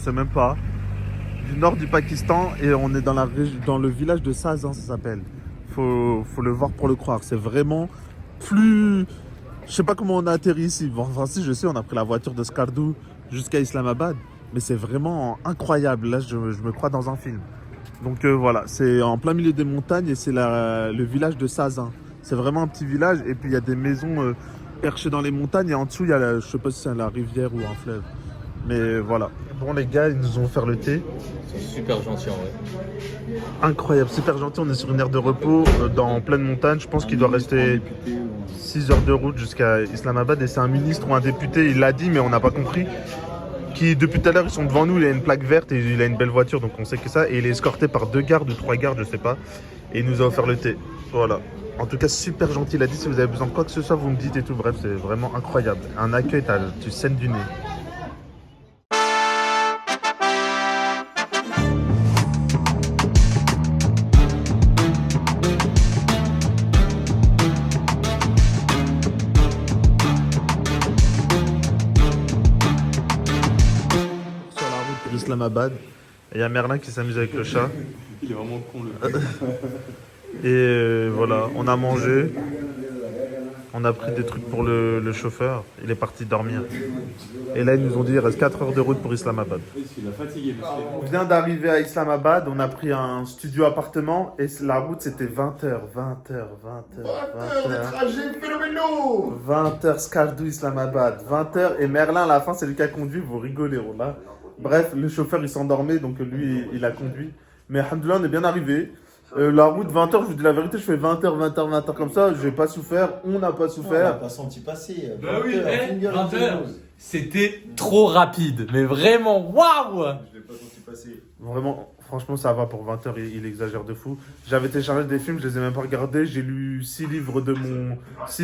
sait même pas. Du nord du Pakistan et on est dans le village de Sazan, ça s'appelle. Faut le voir pour le croire. C'est vraiment plus... Je sais pas comment on a atterri ici. Bon, enfin si, je sais, on a pris la voiture de Skardu jusqu'à Islamabad. Mais c'est vraiment incroyable. Là, je me crois dans un film. Donc voilà, c'est en plein milieu des montagnes et c'est le village de Sazan. C'est vraiment un petit village et puis il y a des maisons perchées dans les montagnes et en dessous, il y a je sais pas si c'est la rivière ou un fleuve. Mais voilà. Bon les gars, ils nous ont offert le thé. C'est super gentil en vrai. Incroyable, super gentil. On est sur une aire de repos dans pleine montagne. Je pense qu'il doit rester 6 heures de route jusqu'à Islamabad. Et c'est un ministre ou un député, il l'a dit, mais on n'a pas compris. Qui, depuis tout à l'heure, ils sont devant nous. Il a une plaque verte et il a une belle voiture, donc on sait que ça. Et il est escorté par 2 gardes ou 3 gardes, je sais pas. Et il nous a offert le thé. Voilà. En tout cas, super gentil. Il a dit si vous avez besoin de quoi que ce soit, vous me dites et tout. Bref, c'est vraiment incroyable. Un accueil, tu saignes du nez. Islamabad. Et il y a Merlin qui s'amuse avec le chat. Il est vraiment con le Et voilà, on a mangé. On a pris des trucs pour le chauffeur. Il est parti dormir. Et là, ils nous ont dit qu'il reste 4 heures de route pour Islamabad. Il a fatigué. On vient d'arriver à Islamabad. On a pris un studio appartement. Et la route, c'était 20h. 20h, Skardu, Islamabad. 20h. Et Merlin, à la fin, c'est lui qui a conduit. Vous rigolez, là. Bref, le chauffeur, il s'endormait. Donc lui, il a conduit. Mais alhamdoulilah, on est bien arrivé. La route 20h, je vous dis la vérité, je fais 20h, 20h, 20h comme ça, j'ai pas souffert, on n'a pas souffert. On n'a pas senti passer. Bah oui, 20h, c'était trop rapide, mais vraiment, waouh! Je l'ai pas senti passer. Vraiment, franchement, ça va pour 20h, il exagère de fou. J'avais téléchargé des films, je les ai même pas regardés, j'ai lu 6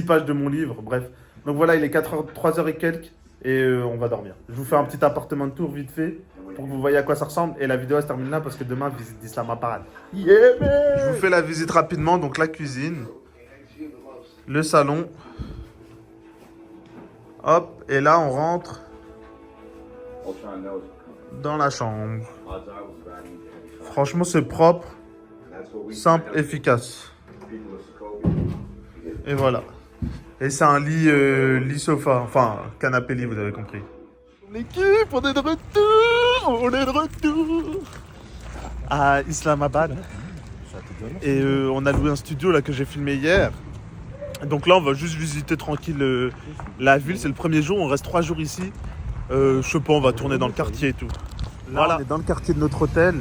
pages de mon livre, bref. Donc voilà, il est 4h, 3h et quelques, et on va dormir. Je vous fais un petit appartement de tour vite fait, pour que vous voyez à quoi ça ressemble, et la vidéo se termine là, parce que demain, visite d'Islamabad. Yeah, man! Je vous fais la visite rapidement, donc la cuisine, le salon, hop, et là on rentre dans la chambre. Franchement, c'est propre, simple, efficace. Et voilà. Et c'est un lit sofa, enfin canapé lit, vous avez compris. L'équipe, on est de retour à Islamabad. Et on a loué un studio là que j'ai filmé hier. Donc là, on va juste visiter tranquille la ville. C'est le premier jour, on reste 3 jours ici. Je sais pas, on va tourner dans le quartier et tout. Là, voilà. On est dans le quartier de notre hôtel.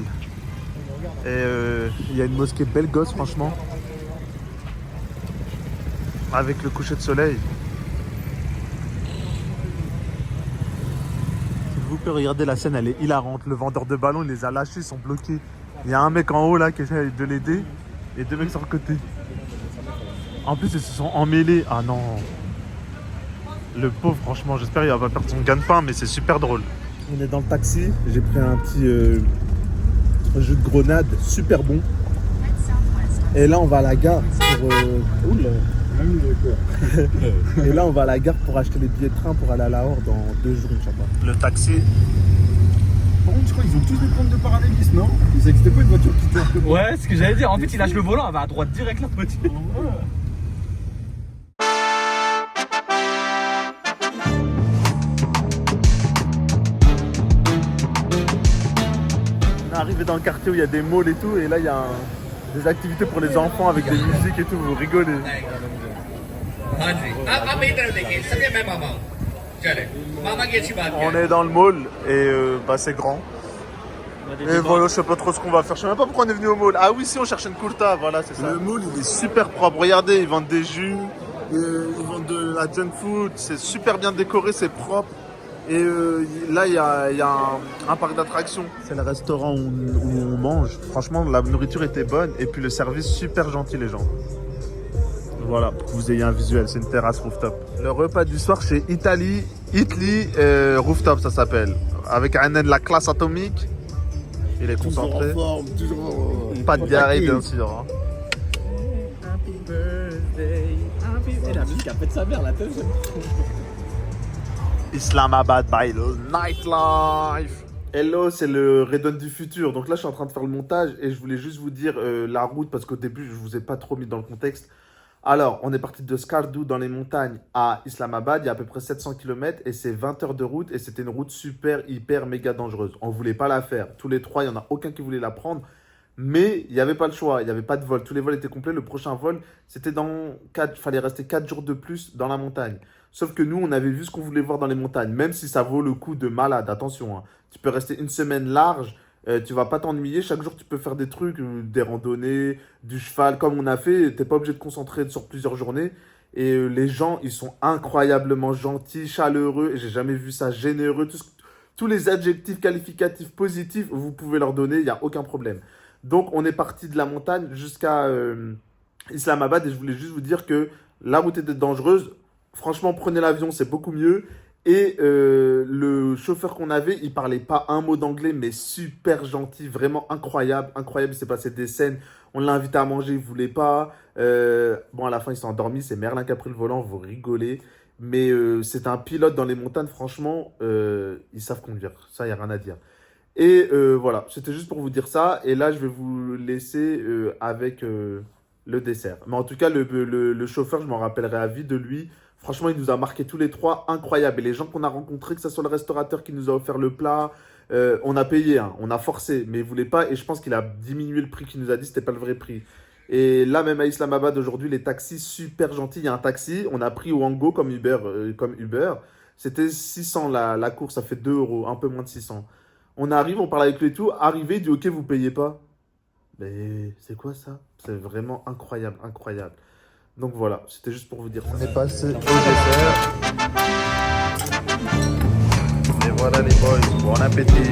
Et il y a une mosquée belle gosse, franchement. Avec le coucher de soleil. S'il vous plaît, regardez la scène, elle est hilarante. Le vendeur de ballons, il les a lâchés, ils sont bloqués. Il y a un mec en haut là qui essaie de l'aider. Et 2 mecs sur le côté. En plus, ils se sont emmêlés. Ah non. Le pauvre, franchement, j'espère qu'il va pas perdre son gagne-pain, mais c'est super drôle. On est dans le taxi. J'ai pris un petit jus de grenade, super bon. Et là, on va à la gare pour... Oula. Et là, on va à la gare pour acheter les billets de train pour aller à Lahore dans 2 jours, Inch'Allah. Le taxi. Par contre, je crois qu'ils ont tous des problèmes de parallélisme, non? Ça n'existait pas une voiture qui tourne. Ouais, ce que j'allais dire, en fait, il lâche le volant, elle va à droite direct la voiture. On est arrivé dans le quartier où il y a des malls et tout, et là, il y a des activités pour les enfants avec des musiques et tout, vous rigolez. On est dans le mall et c'est grand. Et voilà, je sais pas trop ce qu'on va faire. Je sais même pas pourquoi on est venu au mall. Ah oui, si, on cherche une kurta, voilà, c'est ça. Le mall, il est super propre. Regardez, ils vendent des jus, ils vendent de la junk food. C'est super bien décoré, c'est propre. Et là, il y a un parc d'attractions. C'est le restaurant où on mange. Franchement, la nourriture était bonne. Et puis le service, super gentil, les gens. Voilà, pour que vous ayez un visuel. C'est une terrasse rooftop. Le repas du soir chez Italy Rooftop, ça s'appelle. Avec un de la classe atomique. Il est concentré. Toujours en forme, toujours... Pas de diarrhée, bien sûr. Hein. Happy birthday, happy birthday. La musique a fait de sa mère, la tête. Islamabad by the nightlife. Hello, c'est le Redon du futur. Donc là, je suis en train de faire le montage et je voulais juste vous dire la route parce qu'au début, je vous ai pas trop mis dans le contexte. Alors, on est parti de Skardu dans les montagnes à Islamabad. Il y a à peu près 700 km et c'est 20 heures de route et c'était une route super, hyper, méga dangereuse. On voulait pas la faire. Tous les trois, il n'y en a aucun qui voulait la prendre. Mais il n'y avait pas le choix. Il n'y avait pas de vol. Tous les vols étaient complets. Le prochain vol, c'était dans 4... fallait rester 4 jours de plus dans la montagne. Sauf que nous, on avait vu ce qu'on voulait voir dans les montagnes. Même si ça vaut le coup de malade. Attention, hein. Tu peux rester une semaine large. Tu vas pas t'ennuyer. Chaque jour, tu peux faire des trucs, des randonnées, du cheval, comme on a fait. T'es pas obligé de te concentrer sur plusieurs journées. Et les gens, ils sont incroyablement gentils, chaleureux. J'ai jamais vu ça, généreux. Tous les adjectifs qualificatifs positifs, vous pouvez leur donner. Il n'y a aucun problème. Donc, on est parti de la montagne jusqu'à Islamabad. Et je voulais juste vous dire que la route était dangereuse. Franchement, prenez l'avion, c'est beaucoup mieux. Et le chauffeur qu'on avait, il parlait pas un mot d'anglais, mais super gentil, vraiment incroyable, incroyable. Il s'est passé des scènes. On l'a invité à manger, il voulait pas. Bon, à la fin, il s'est endormi. C'est Merlin qui a pris le volant, vous rigolez. Mais c'est un pilote dans les montagnes, franchement, ils savent conduire. Ça, il n'y a rien à dire. Et voilà, c'était juste pour vous dire ça. Et là, je vais vous laisser avec le dessert. Mais en tout cas, le chauffeur, je m'en rappellerai à vie de lui. Franchement, il nous a marqué tous les trois, incroyable. Et les gens qu'on a rencontrés, que ce soit le restaurateur qui nous a offert le plat, on a payé, hein, on a forcé, mais il ne voulait pas. Et je pense qu'il a diminué le prix qu'il nous a dit, ce n'était pas le vrai prix. Et là, même à Islamabad, aujourd'hui, les taxis, super gentils. Il y a un taxi, on a pris Wango comme Uber. C'était 600 la course, ça fait 2 €, un peu moins de 600. On arrive, on parle avec lui et tout. Arrivé, il dit, ok, vous payez pas. Mais c'est quoi ça? C'est vraiment incroyable, incroyable. Donc voilà, c'était juste pour vous dire ça. On est passé au dessert. Et voilà les boys, bon appétit,